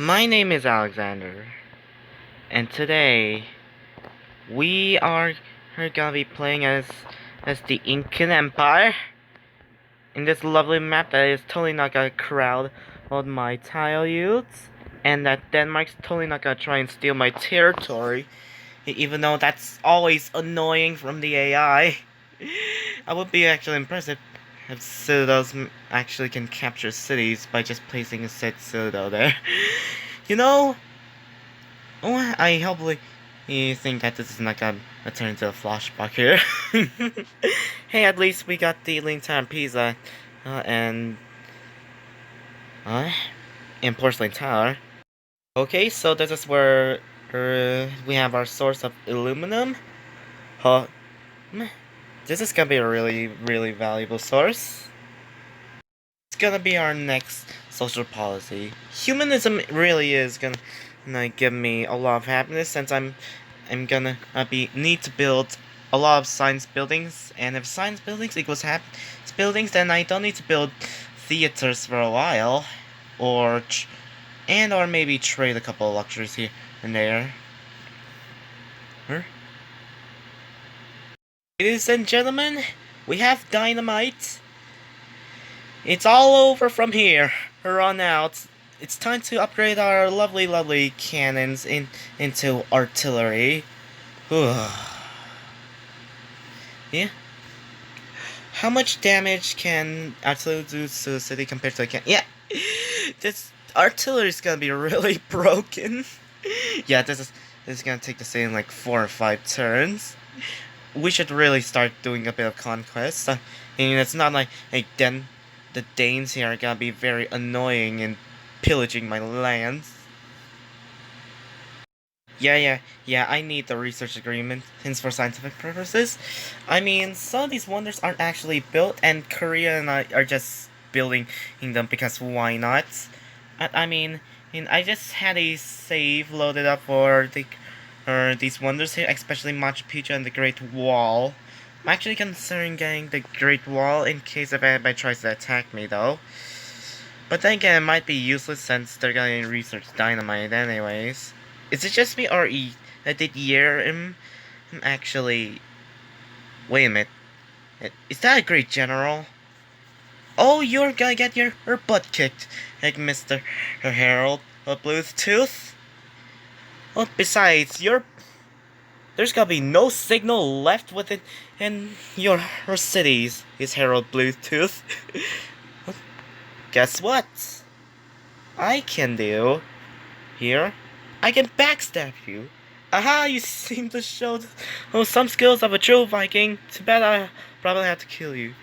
My name is Alexander, and today we are gonna be playing as the Incan Empire in this lovely map that is totally not gonna crowd all my tile youths, and that Denmark's totally not gonna try and steal my territory, even though that's always annoying from the AI. I would be actually impressed if citadels actually can capture cities by just placing a set citadel there. You know, oh, I hopefully you think that this is not gonna turn into a flashback here. Hey, at least we got the lean time pizza and porcelain tower. Okay, so this is where we have our source of aluminum. Huh. This is gonna be a really valuable source. It's gonna be our next social policy. Humanism really is gonna give me a lot of happiness since I'm gonna need to build a lot of science buildings, and if science buildings equals happiness buildings, then I don't need to build theaters for a while, or maybe trade a couple of luxuries here and there. Ladies and gentlemen, we have dynamite. It's all over from here on out. It's time to upgrade our lovely cannons into artillery. Yeah. How much damage can artillery do to the city compared to a cannon? Yeah. This artillery is gonna be really broken. Yeah, this is gonna take the same like 4 or 5 turns. We should really start doing a bit of conquest. And it's not like the Danes here are gonna be very annoying and pillaging my lands. Yeah, I need the research agreement, hence for scientific purposes. I mean, some of these wonders aren't actually built, and Korea and I are just building them because why not? I mean, I just had a save loaded up for these wonders here, especially Machu Picchu and the Great Wall. I'm actually considering getting the Great Wall in case if anybody tries to attack me, though. But then again, it might be useless since they're gonna research dynamite anyways. Is it just me, or did Yerim actually... Wait a minute. Is that a great general? Oh, you're gonna get your butt kicked, like Mr. Harold of Bluetooth. Oh, besides, there's gonna be no signal left within your cities, is Harold Bluetooth. Guess what? I can do here. I can backstab you. Aha, you seem to show some skills of a true Viking. Too bad I probably have to kill you.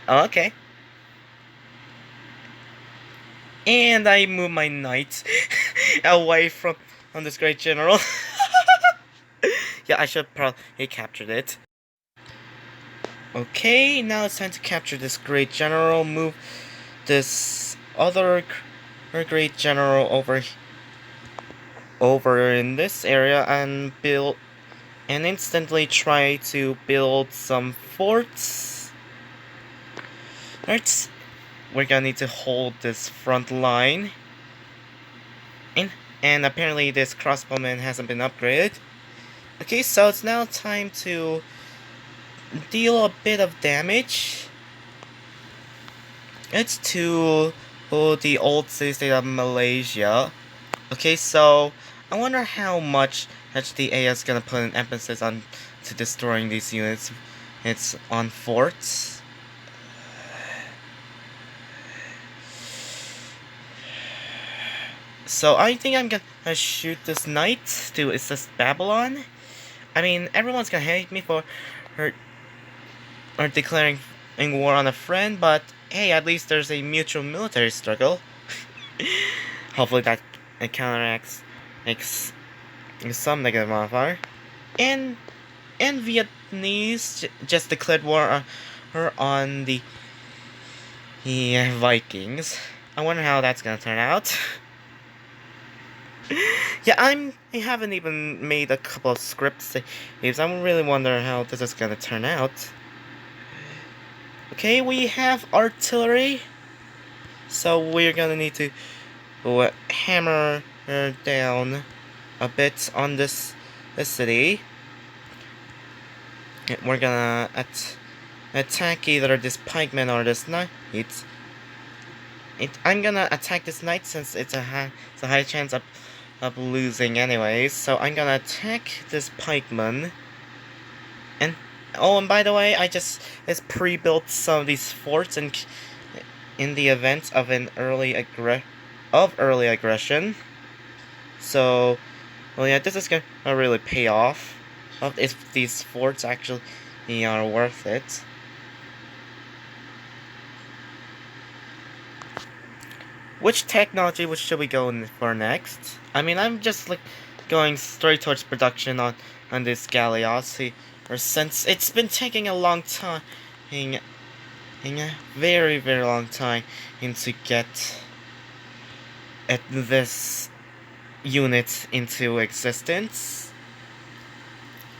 Okay. And I move my knight away from this great general. Yeah, I should probably captured it. Okay, now it's time to capture this great general. Move this other great general over in this area and instantly try to build some forts. Alright, we're gonna need to hold this front line. And apparently this crossbowman hasn't been upgraded. Okay, so it's now time to deal a bit of damage. It's to the old city-state of Malaysia. Okay, so I wonder how much HDA is gonna put an emphasis on to destroying these units. It's on forts. So I think I'm gonna shoot this knight to assist Babylon. I mean, everyone's gonna hate me for declaring war on a friend, but hey, at least there's a mutual military struggle. Hopefully that counteracts some negative modifier. And Vietnamese just declared war on the Vikings. I wonder how that's gonna turn out. Yeah, I haven't even made a couple of script saves. I'm really wondering how this is gonna turn out. Okay, we have artillery, so we're gonna need to hammer down a bit on this city. We're gonna attack either this pikeman or this knight. I'm gonna attack this knight since it's a high chance of losing anyways. So I'm gonna attack this pikeman. And oh, and by the way, I just pre-built some of these forts in the event of an early aggression. So, well, yeah, this is gonna really pay off if these forts actually are worth it. Which technology should we go in for next? I mean, I'm just like going straight towards production on this Galeazzi, or since it's been taking a long time, a very long time, to get this unit into existence.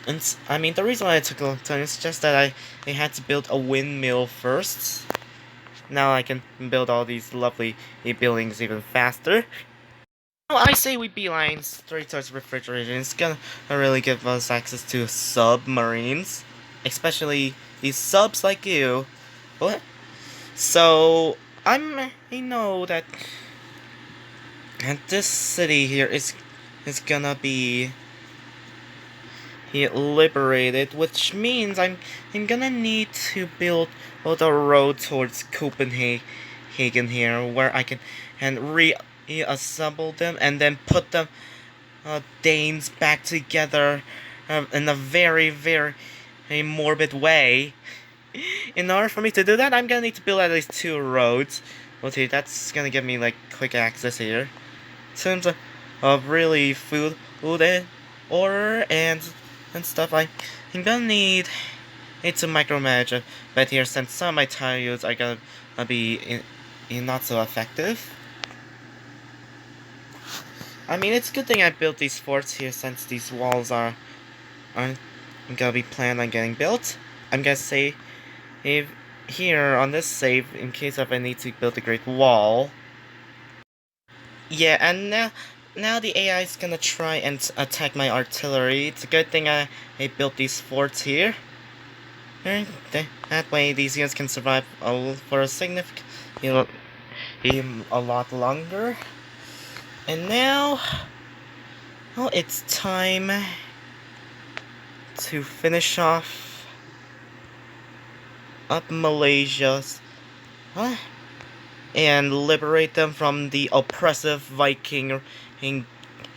And I mean, the reason why it took a long time is just that I had to build a windmill first. Now I can build all these lovely buildings even faster. Well, I say we beeline straight towards refrigeration. It's gonna really give us access to submarines, especially these subs like you. What? So I know that this city here is gonna be liberated, which means I'm gonna need to build the road towards Copenhagen here, where I can reassemble them and then put them Danes back together in a very morbid way. In order for me to do that, I'm gonna need to build at least 2 roads. Okay, that's gonna give me like quick access here. In terms of really food order and stuff, I'm gonna need it to micromanage a bit here, since some of my tiles are gonna be not so effective. I mean, it's a good thing I built these forts here, since these walls aren't gonna be planned on getting built. I'm gonna say here on this save, in case if I need to build a great wall. Yeah, and now the AI is gonna try and attack my artillery. It's a good thing I built these forts here. And that way these units can survive for a significant, a lot longer. And now, well, it's time to finish off up Malaysia's, and liberate them from the oppressive Viking in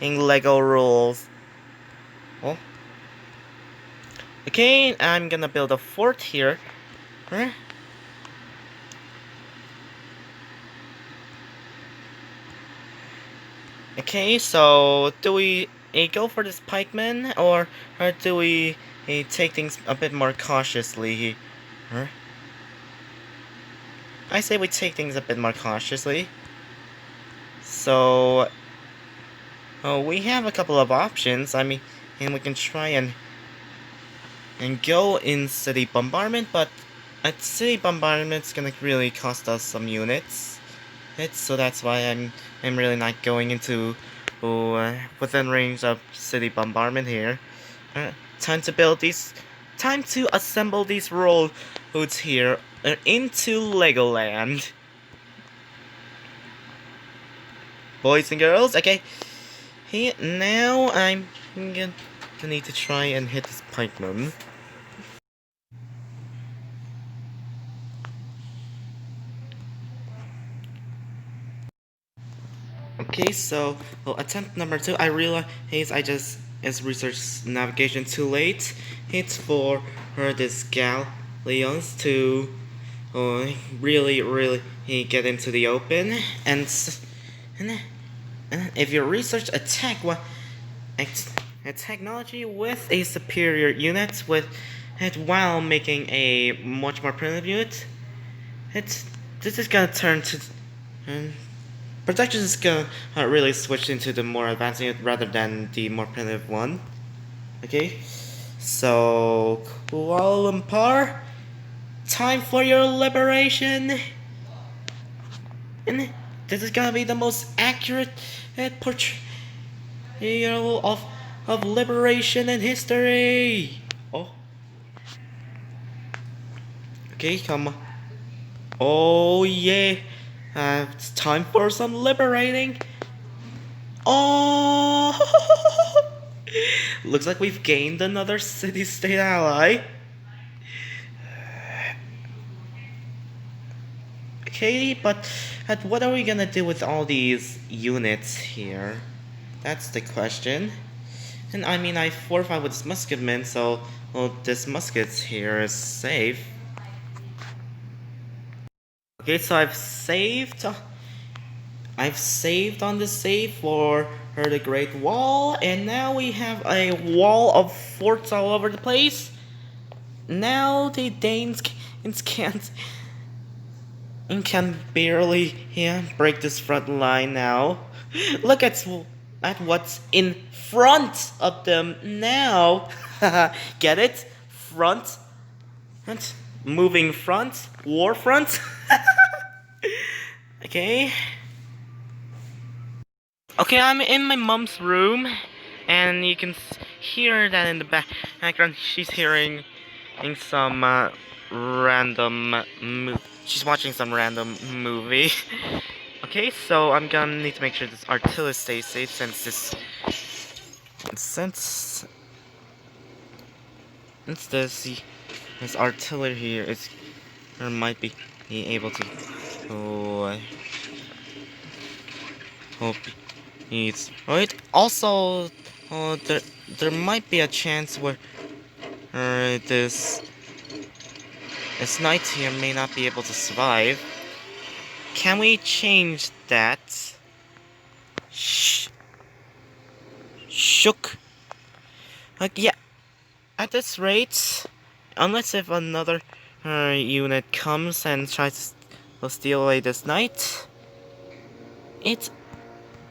Lego rules. Well, okay, I'm gonna build a fort here. Okay, so do we go for this pikeman, or do we take things a bit more cautiously? I say we take things a bit more cautiously. So, we have a couple of options. I mean, and we can try and go in city bombardment, but a city bombardment's gonna really cost us some units. So that's why I'm really not going into within range of city bombardment here. Time to assemble these roads here into Legoland. Boys and girls, okay. Here now I'm gonna need to try and hit this pikeman. Okay, so attempt number 2. I realize I just researched navigation too late. It's for this galleons to really get into the open, and if you research a technology with a superior unit while making a much more primitive unit, this is gonna turn to protection is gonna really switch into the more advanced unit rather than the more primitive one. Okay, so Kuala Lumpur, time for your liberation. And This is gonna be the most accurate portrayal of liberation in history. Oh, okay, come on. Oh yeah, it's time for some liberating. Oh, looks like we've gained another city-state ally. Okay, but what are we gonna do with all these units here? That's the question. And I mean, I fortified with this musketman, so well, this musket here is safe. Okay, so I've saved. I've saved on the save for the Great Wall, and now we have a wall of forts all over the place. Now the Danes can't and can barely break this front line now. Look at what's in front of them now. Get it? Front and moving front, war front. Okay. Okay, I'm in my mom's room, and you can hear that in the background. She's hearing some random she's watching some random movie. Okay, so I'm gonna need to make sure this artillery stays safe since this artillery here is might be able to hope needs right. Also, there might be a chance where this knight here may not be able to survive. Can we change that? Shook. Yeah. At this rate, unless if another unit comes and tries to steal away this knight,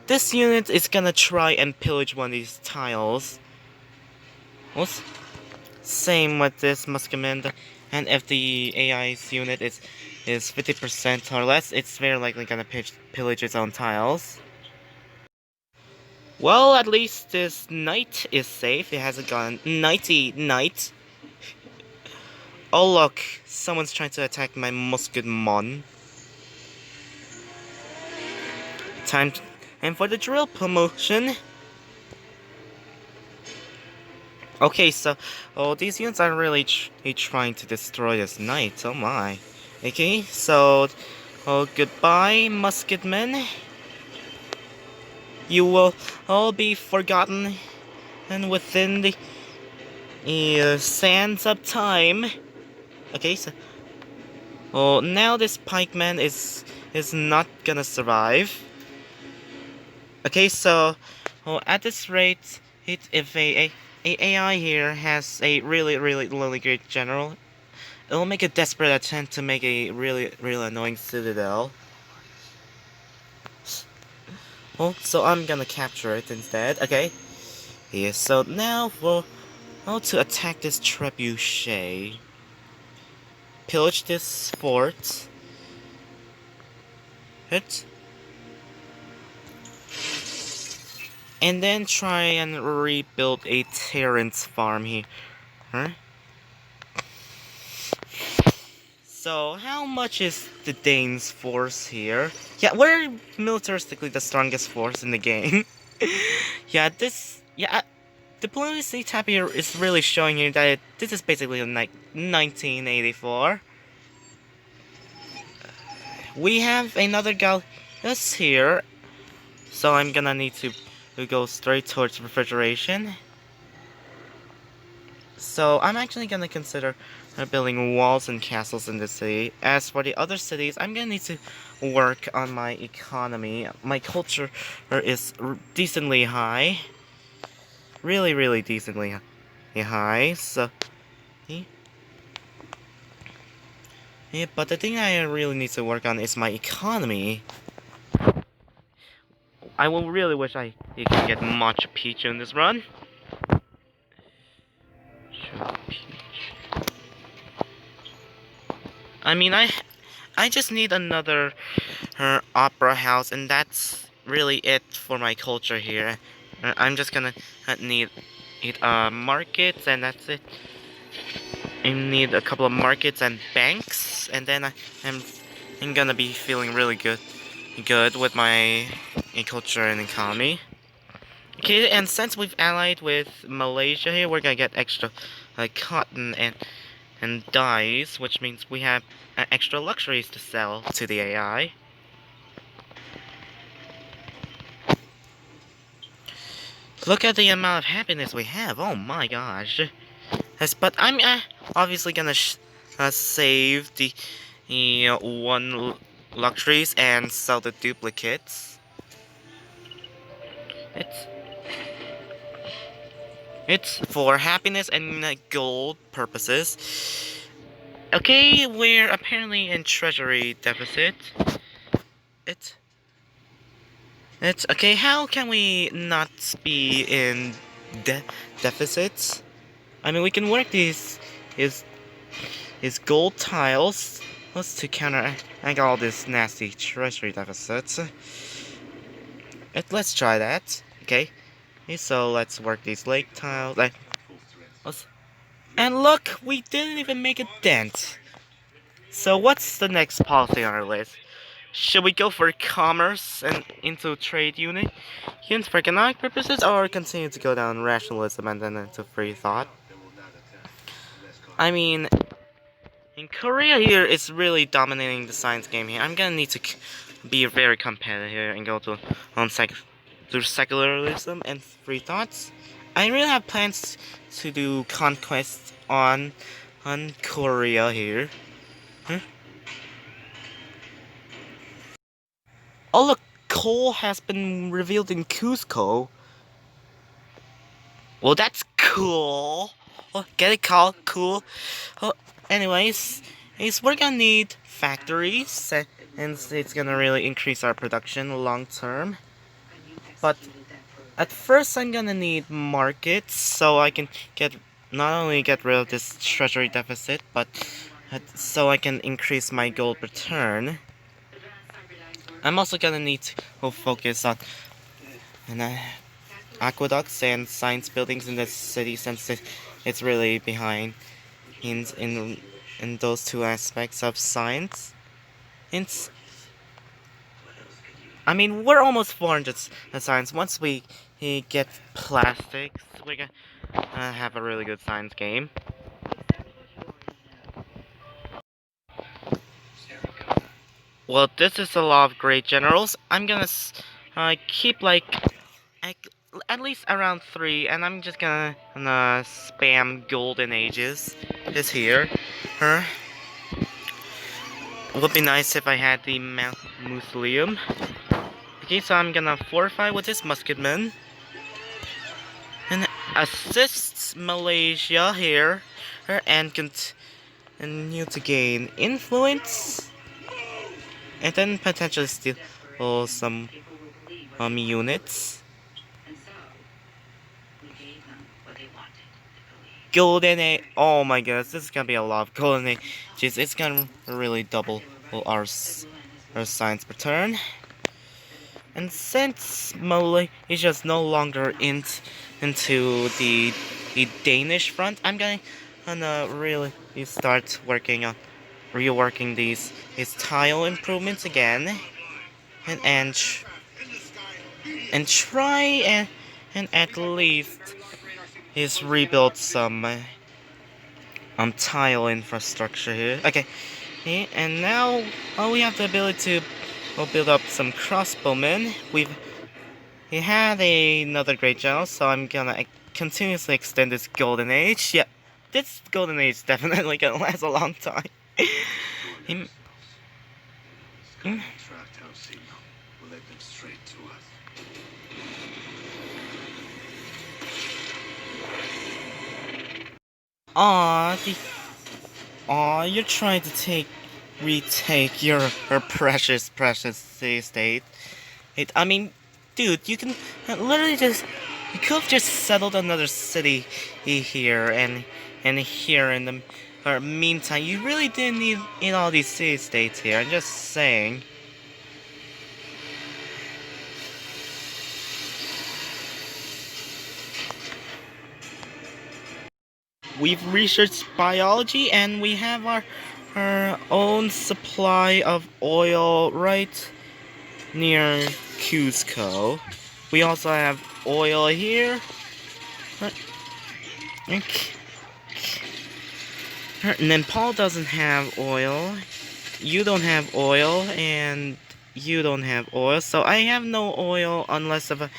this unit is gonna try and pillage one of these tiles. What? Same with this musketman, and if the AI's unit is 50% or less, it's very likely gonna pillage its own tiles. Well, at least this knight is safe. It has a gun. Knighty knight. Oh look, someone's trying to attack my musketman. Time for the drill promotion. Okay, so these units are really trying to destroy this knight. Oh my. Okay, so goodbye, musketmen. You will all be forgotten, and within the sands of time. Okay, so now this pikeman is not gonna survive. Okay, so at this rate, if a AI here has a really great general, it'll make a desperate attempt to make a really annoying citadel. So I'm gonna capture it instead. Okay. Yeah. So now for to attack this trebuchet, pillage this fort. Hit. And then try and rebuild a Terrence farm here. Huh? So, how much is the Danes' force here? Yeah, we're militaristically the strongest force in the game. Diplomacy tab here is really showing you that this is basically like 1984. We have another Gallus here, so I'm gonna need to go straight towards refrigeration. So I'm actually gonna consider building walls and castles in the city. As for the other cities, I'm gonna need to work on my economy. My culture is decently high. Really decently high. So, yeah, but the thing I really need to work on is my economy. I will really wish I could get Machu Picchu in this run. I mean, I just need another her opera house, and that's really it for my culture here. I'm just gonna need markets, and that's it. I need a couple of markets and banks, and then am I'm gonna be feeling really good with my culture and economy. Okay, and since we've allied with Malaysia here, we're gonna get extra cotton and dyes, which means we have extra luxuries to sell to the AI. Look at the amount of happiness we have. Oh my gosh. Yes, but I'm obviously gonna save the luxuries and sell the duplicates. It's it's for happiness and gold purposes. Okay, we're apparently in treasury deficit. It's it's okay. How can we not be in deficits? I mean, we can work these gold tiles. To counteract all this nasty treasury deficits. Let's try that. Okay. So let's work these lake tiles. And look, we didn't even make a dent. So what's the next policy on our list? Should we go for commerce and into trade unions for economic purposes, or continue to go down rationalism and then into free thought? I mean, in Korea here, it's really dominating the science game here. I'm gonna need to be very competitive here and go to through secularism and free thoughts. I really have plans to do conquest on Korea here. Huh? Oh look, coal has been revealed in Cusco. Well, that's cool. Oh, get it, Carl? Cool. Oh, anyways, we're gonna need factories, and it's gonna really increase our production long term. But at first, I'm gonna need markets so I can not only get rid of this treasury deficit, but so I can increase my gold return. I'm also gonna need to focus on aqueducts and science buildings in the city, since it's really behind in in those two aspects of science. It's I mean, we're almost 400 science. Once we get plastics, we're gonna have a really good science game. Well, this is a lot of great generals. I'm gonna keep like at least around 3, and I'm just gonna spam golden ages this here. Huh? Would be nice if I had the mausoleum. Okay, so I'm gonna fortify with this musketman and assists Malaysia here, and continue to gain influence, and then potentially steal some units. Golden age. Oh my goodness, this is gonna be a lot of golden ages. It's gonna really double our science per turn. And since Malaysia's no longer into the Danish front, I'm gonna really start working on reworking these tile improvements again, and try and at least rebuild some tile infrastructure here. Okay, and now we have the ability to build up some crossbowmen. He had another great general, so I'm gonna continuously extend this golden age. Yeah, this golden age is definitely gonna last a long time. Him. Aw, you're trying to retake your precious city state. I mean, dude, you can literally you could have just settled another city here and here in the meantime. You really didn't need all these city states here. I'm just saying. we've researched biology, and we have our own supply of oil right near Cusco. We also have oil here. Okay. Nepal doesn't have oil. You don't have oil, and you don't have oil. So I have no oil unless if I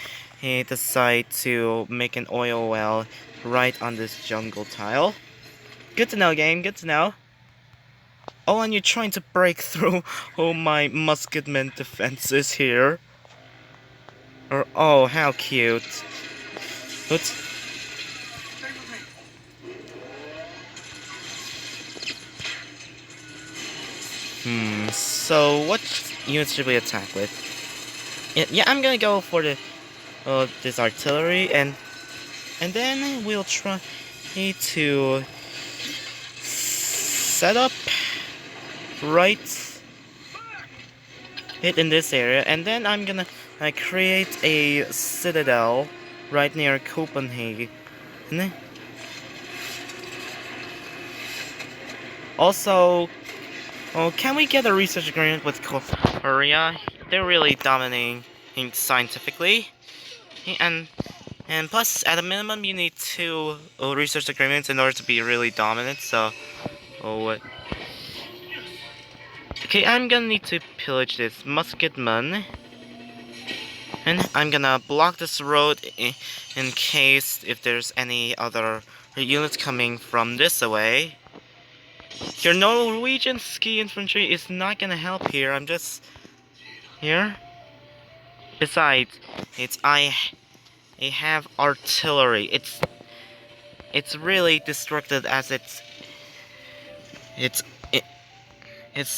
decide to make an oil well right on this jungle tile. Good to know, game. Good to know. Oh, and you're trying to break through my musketman defenses here. Oh, how cute. Oops. So what units should we attack with? Yeah, I'm gonna go for this artillery, and then we'll try to set up right it in this area, and then I'm gonna create a citadel right near Copenhagen. Also, can we get a research agreement with Korea? They're really dominating scientifically, and plus, at a minimum, you need 2 research agreements in order to be really dominant. So, what? Okay, I'm gonna need to pillage this musketman, and I'm gonna block this road in case if there's any other units coming from this way. Your Norwegian ski infantry is not gonna help here. I'm just here. Besides, I have artillery. It's really destructive as it's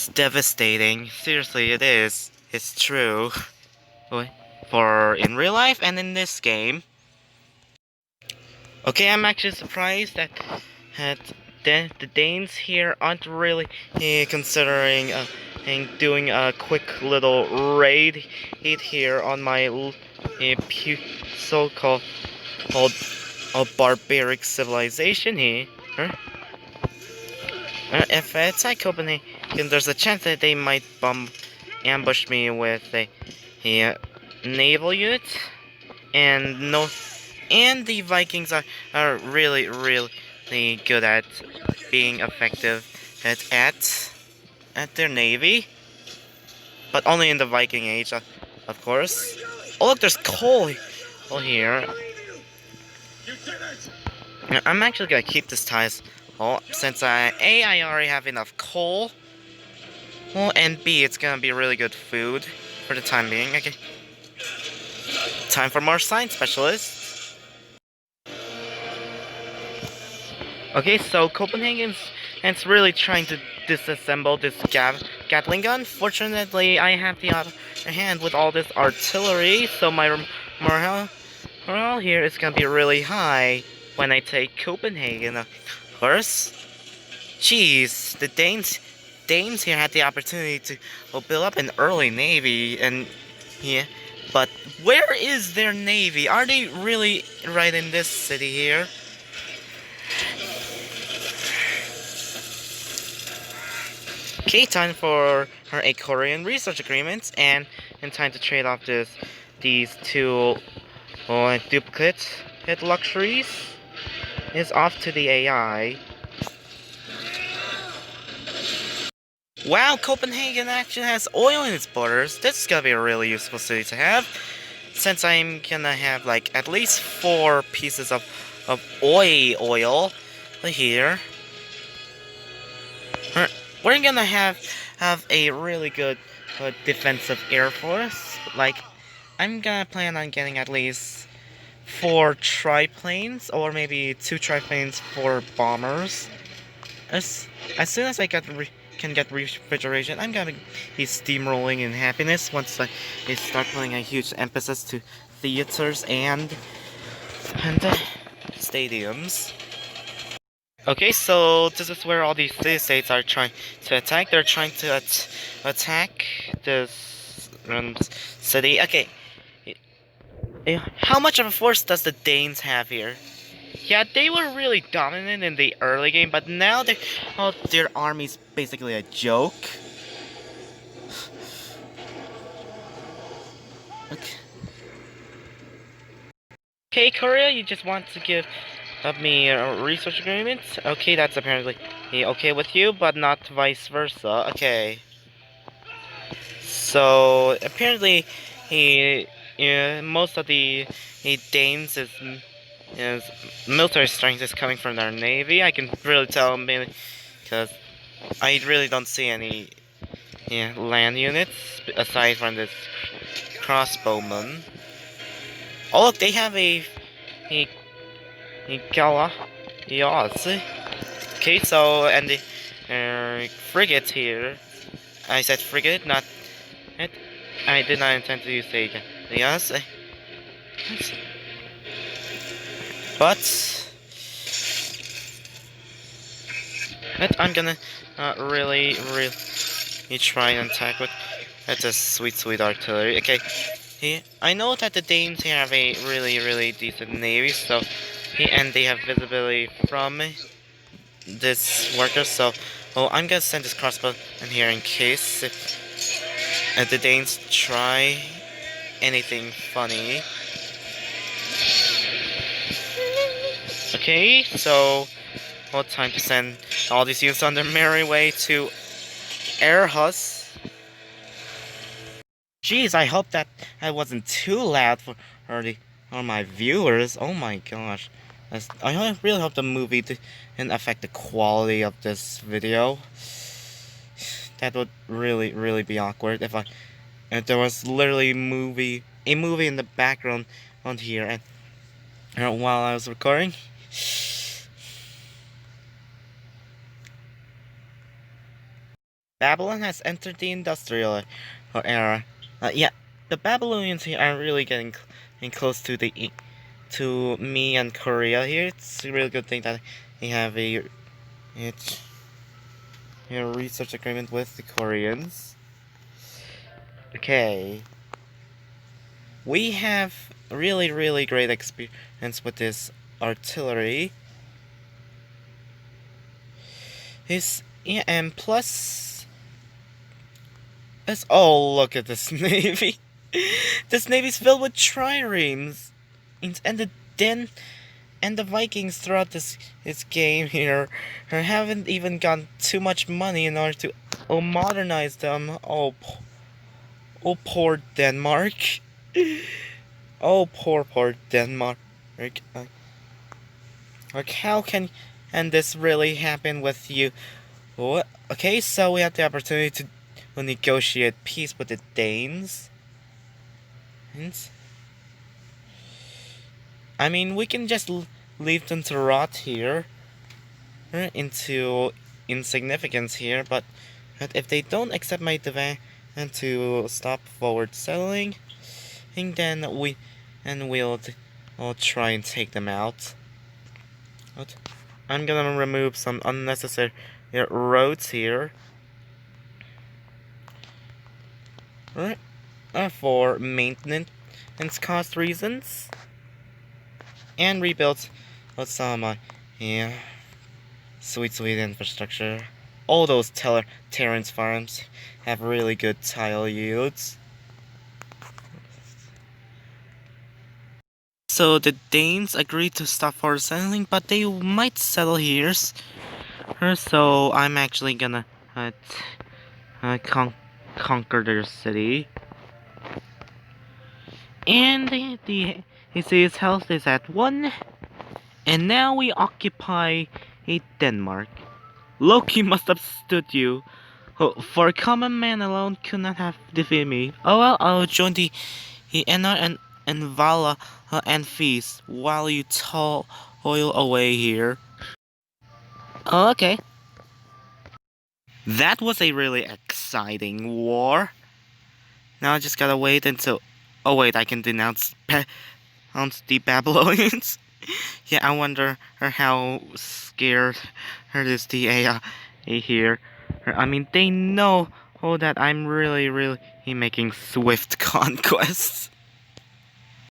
devastating. Seriously, it is. It's true. For in real life and in this game. Okay, I'm actually surprised that the Danes here aren't really considering doing a quick little raid here on my so-called barbaric civilization here. If I attack Copenhagen, there's a chance that they might ambush me with a naval unit, and the Vikings are really good at being effective at their navy, but only in the Viking Age, of course. Oh look, there's coal here. I'm actually gonna keep this ties. Since I already have enough coal. And B, it's gonna be really good food for the time being. Okay. Time for more science specialists. Okay, so Copenhagen's really trying to disassemble this Gatling gun. Fortunately, I have the other hand with all this artillery, so my morale here is gonna be really high when I take Copenhagen, of course. Jeez, the Danes here had the opportunity to build up an early navy, and yeah, but where is their navy? Are they really right in this city here? Okay, time for a Korean research agreement, and time to trade off these 2 duplicate luxuries. Is off to the AI. Wow, Copenhagen actually has oil in its borders. This is gonna be a really useful city to have, since I'm gonna have like at least 4 pieces of oil here. We're gonna have a really good defensive air force. Like, I'm gonna plan on getting at least 4 triplanes, or maybe 2 triplanes, 4 bombers. As soon as I can get refrigeration, I'm gonna be steamrolling in happiness once I start putting a huge emphasis to theaters and stadiums. Okay, so this is where all these city-states are trying to attack. They're trying to attack this city. Okay, how much of a force does the Danes have here? Yeah, they were really dominant in the early game, but now their army's basically a joke. Okay. Okay, Korea, you just want to give me a research agreement? Okay, that's apparently okay with you, but not vice versa. Okay. So apparently, he, most of the Danes is military strength is coming from their navy. I can really tell mainly because I really don't see any land units aside from this crossbowman. Oh look, they have a, a Gala. Yes. Okay, so and the frigate here. I said frigate, not it. I did not intend to use the yes. But I'm gonna really try and attack with that's a sweet artillery. Okay, I know that the Danes here have a really decent navy, so and they have visibility from this worker. So, I'm gonna send this crossbow in here in case if the Danes try anything funny. Okay, so time to send all these units on their merry way to Airhus. Jeez, I hope that wasn't too loud for my viewers. Oh my gosh. I really hope the movie didn't affect the quality of this video. That would really be awkward if there was literally a movie in the background on here and while I was recording. Babylon has entered the industrial era. Yeah, the Babylonians here are really getting close to me and Korea here. It's a really good thing that they have a research agreement with the Koreans. Okay, we have really great experience with this artillery. And plus. Oh, look at this navy. This navy's filled with triremes. And the Vikings throughout this game here haven't even got too much money in order to modernize them. Oh, poor Denmark. Oh, poor Denmark. Like, how can this really happen with you? What? Okay, so we have the opportunity to negotiate peace with the Danes. I mean, we can just leave them to rot here into insignificance here, but if they don't accept my demand to stop forward settling, then we'll try and take them out. I'm gonna remove some unnecessary roads here. For maintenance cost reasons, and rebuild some sweet infrastructure. All those Terrence farms have really good tile yields. So the Danes agreed to stop for settling, but they might settle here. So I'm actually gonna conquer their city. And the city's health is at 1. And now we occupy Denmark. Loki must have stood you. For a common man alone could not have defeated me. Oh well, I'll join the Enna and Vala and feast while you toil away here. Oh, okay. That was a really exciting war. Now I just gotta wait until... Oh wait, I can denounce the Babylonians. Yeah, I wonder how scared is the AI here. I mean, they know that I'm really making swift conquests.